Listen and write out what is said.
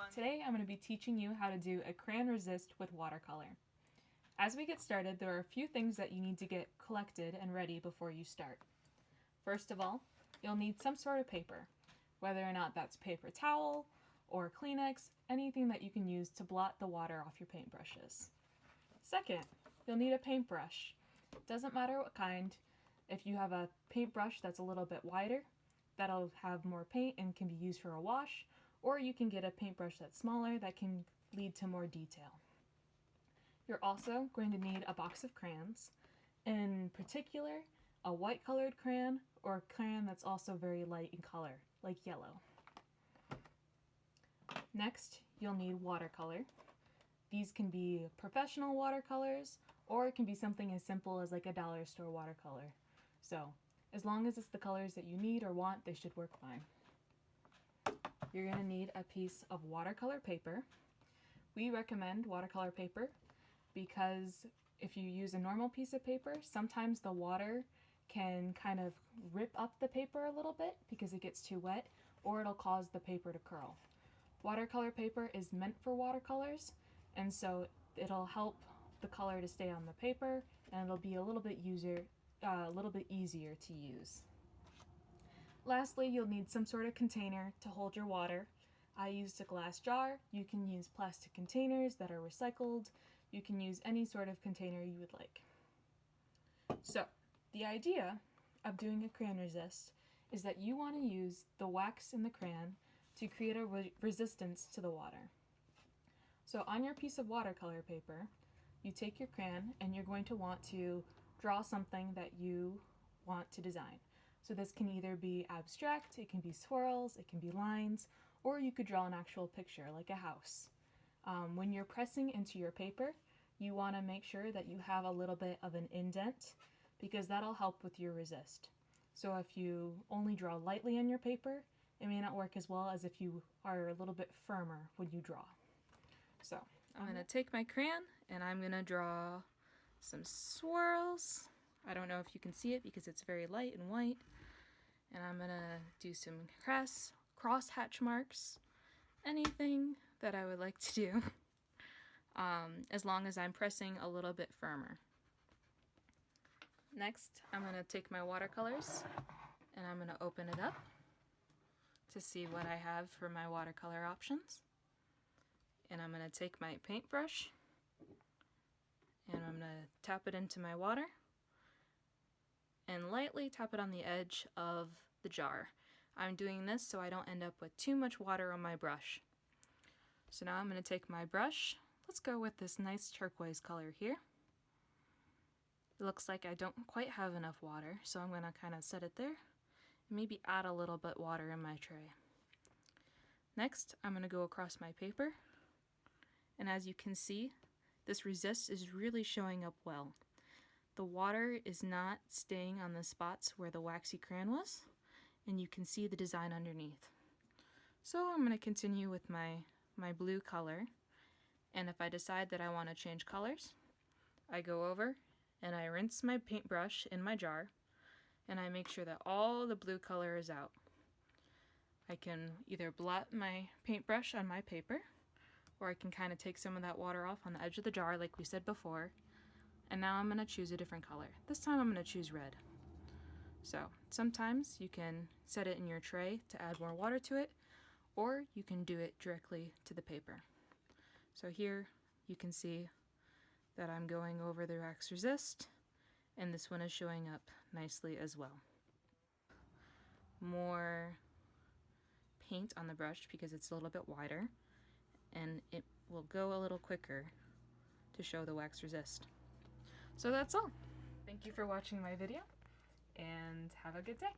Today I'm going to be teaching you how to do a crayon resist with watercolor. As we get started, there are a few things that you need to get collected and ready before you start. First of all, you'll need some sort of paper, whether or not that's paper towel or Kleenex, anything that you can use to blot the water off your paintbrushes. Second, you'll need a paintbrush. Doesn't matter what kind. If you have a paintbrush that's a little bit wider, that'll have more paint and can be used for a wash, or you can get a paintbrush that's smaller that can lead to more detail. You're also going to need a box of crayons, in particular a white colored crayon or a crayon that's also very light in color, like yellow. Next, you'll need watercolor. These can be professional watercolors, or it can be something as simple as like a dollar store watercolor. So, as long as it's the colors that you need or want, they should work fine. You're going to need a piece of watercolor paper. We recommend watercolor paper because if you use a normal piece of paper, sometimes the water can kind of rip up the paper a little bit because it gets too wet, or it'll cause the paper to curl. Watercolor paper is meant for watercolors, and so it'll help the color to stay on the paper, and it'll be a little bit easier to use. Lastly, you'll need some sort of container to hold your water. I used a glass jar. You can use plastic containers that are recycled. You can use any sort of container you would like. So, the idea of doing a crayon resist is that you want to use the wax in the crayon to create a resistance to the water. So on your piece of watercolor paper, you take your crayon and you're going to want to draw something that you want to design. So this can either be abstract, it can be swirls, it can be lines, or you could draw an actual picture, like a house. When you're pressing into your paper, you want to make sure that you have a little bit of an indent, because that'll help with your resist. So if you only draw lightly on your paper, it may not work as well as if you are a little bit firmer when you draw. So I'm going to take my crayon and I'm going to draw some swirls. I don't know if you can see it because it's very light and white. And I'm going to do some cross hatch marks, anything that I would like to do, as long as I'm pressing a little bit firmer. Next, I'm going to take my watercolors and I'm going to open it up to see what I have for my watercolor options. And I'm going to take my paintbrush and I'm going to tap it into my water and lightly tap it on the edge of the jar. I'm doing this so I don't end up with too much water on my brush. So now I'm going to take my brush. Let's go with this nice turquoise color here. It looks like I don't quite have enough water, so I'm going to kind of set it there and maybe add a little bit water in my tray. Next, I'm going to go across my paper, and as you can see, this resist is really showing up well. The water is not staying on the spots where the waxy crayon was, and you can see the design underneath. So I'm going to continue with my blue color, and if I decide that I want to change colors, I go over and I rinse my paintbrush in my jar, and I make sure that all the blue color is out. I can either blot my paintbrush on my paper, or I can kind of take some of that water off on the edge of the jar like we said before. And now I'm going to choose a different color. This time I'm going to choose red. So sometimes you can set it in your tray to add more water to it, or you can do it directly to the paper. So here you can see that I'm going over the wax resist, and this one is showing up nicely as well. More paint on the brush because it's a little bit wider, and it will go a little quicker to show the wax resist. So that's all. Thank you for watching my video, and have a good day.